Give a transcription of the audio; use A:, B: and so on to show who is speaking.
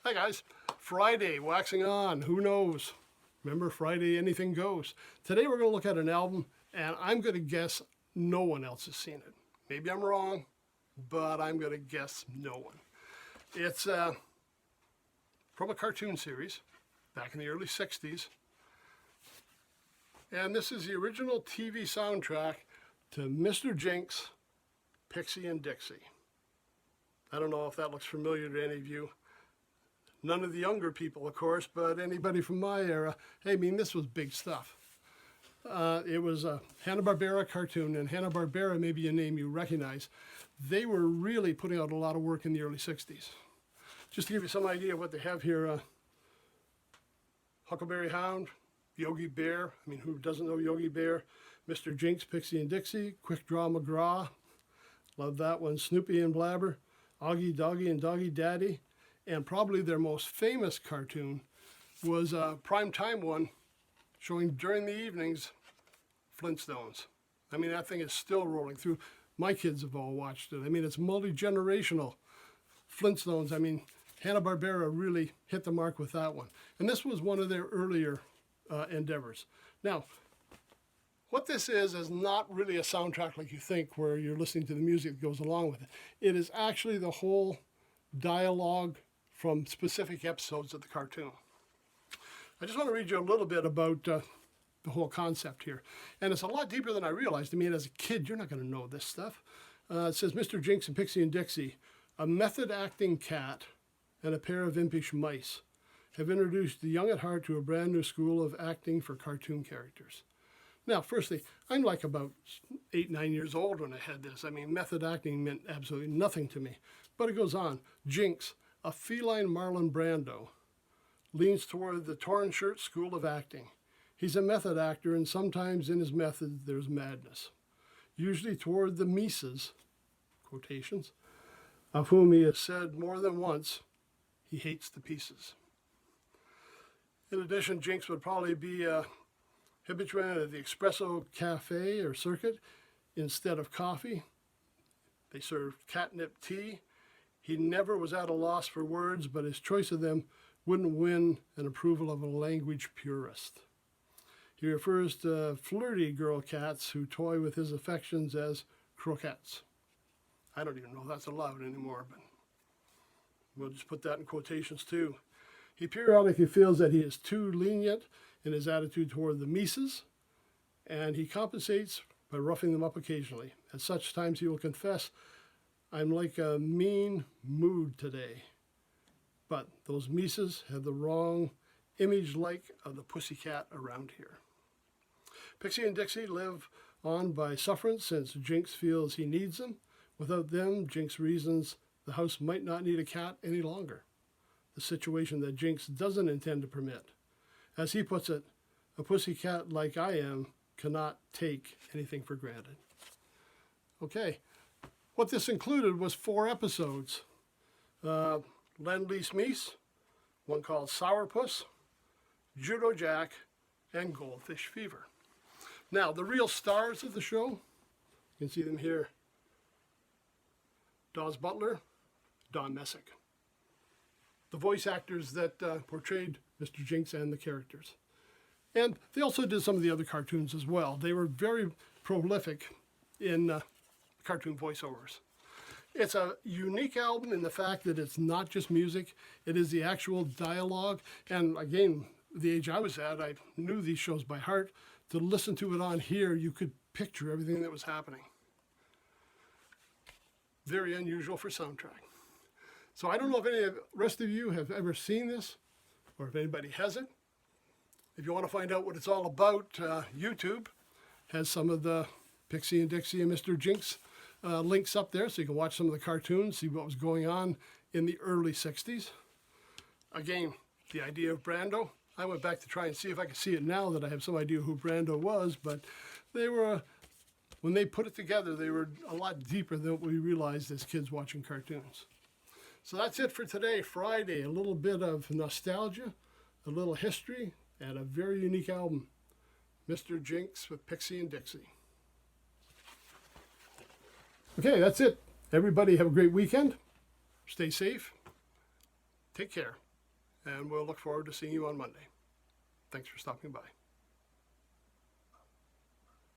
A: Hi guys, Friday, waxing on, who knows? Remember Friday, anything goes. Today we're going to look at an album and I'm going to guess no one else has seen it. Maybe I'm wrong, but I'm going to guess no one. It's from a cartoon series back in the early 60s. And this is the original TV soundtrack to Mr. Jinx, Pixie and Dixie. I don't know if that looks familiar to any of you. None of the younger people, of course, but anybody from my era, hey, I mean, this was big stuff. It was a Hanna-Barbera cartoon, and Hanna-Barbera may be a name you recognize. They were really putting out a lot of work in the early 60s. Just to give you some idea of what they have here, Huckleberry Hound, Yogi Bear, I mean, who doesn't know Yogi Bear? Mr. Jinx, Pixie and Dixie, Quick Draw McGraw, love that one, Snoopy and Blabber, Augie Doggy and Doggy Daddy, and probably their most famous cartoon was a primetime one showing during the evenings, Flintstones. I mean, that thing is still rolling through. My kids have all watched it. I mean, it's multi-generational. Flintstones, I mean, Hanna-Barbera really hit the mark with that one. And this was one of their earlier endeavors. Now, what this is not really a soundtrack like you think, where you're listening to the music that goes along with it. It is actually the whole dialogue from specific episodes of the cartoon. I just want to read you a little bit about the whole concept here. And it's a lot deeper than I realized. I mean, as a kid, you're not going to know this stuff. It says, Mr. Jinx and Pixie and Dixie, a method-acting cat and a pair of impish mice have introduced the young at heart to a brand new school of acting for cartoon characters. Now, firstly, I'm like about 8, 9 years old when I had this. I mean, method acting meant absolutely nothing to me. But it goes on. Jinx, a feline Marlon Brando, leans toward the torn shirt school of acting. He's a method actor, and sometimes in his methods there's madness. Usually toward the Mises, quotations, of whom he has said more than once, he hates the pieces. In addition, Jinx would probably be a habitué at the espresso cafe or circuit instead of coffee. They served catnip tea. He never was at a loss for words, but his choice of them wouldn't win an approval of a language purist. He refers to flirty girl cats who toy with his affections as croquettes. I don't even know if that's allowed anymore, but we'll just put that in quotations too. He periodically feels that he is too lenient in his attitude toward the Mises, and he compensates by roughing them up occasionally. At such times he will confess, I'm like a mean mood today. But those Mises have the wrong image like of the pussycat around here. Pixie and Dixie live on by sufferance since Jinx feels he needs them. Without them, Jinx reasons the house might not need a cat any longer. The situation that Jinx doesn't intend to permit. As he puts it, a pussycat like I am cannot take anything for granted. Okay, what this included was 4 episodes. Lend-Lease Mies, one called Sourpuss, Judo Jack, and Goldfish Fever. Now, the real stars of the show, you can see them here. Daws Butler, Don Messick. The voice actors that portrayed Mr. Jinx and the characters. And they also did some of the other cartoons as well. They were very prolific in cartoon voiceovers. It's a unique album in the fact that it's not just music, it is the actual dialogue. And again, the age I was at, I knew these shows by heart. To listen to it on here, you could picture everything that was happening. Very unusual for soundtrack. So I don't know if any of the rest of you have ever seen this, or if anybody hasn't. If you want to find out what it's all about, YouTube has some of the Pixie and Dixie and Mr. Jinx links up there, so you can watch some of the cartoons, see what was going on in the early 60s. Again, the idea of Brando. I went back to try and see if I could see it now that I have some idea who Brando was, but they were, when they put it together, they were a lot deeper than what we realized as kids watching cartoons. So that's it for today, Friday. A little bit of nostalgia, a little history, and a very unique album, Mr. Jinx with Pixie and Dixie. Okay, that's it. Everybody have a great weekend. Stay safe. Take care. and we'll look forward to seeing you on Monday. Thanks for stopping by.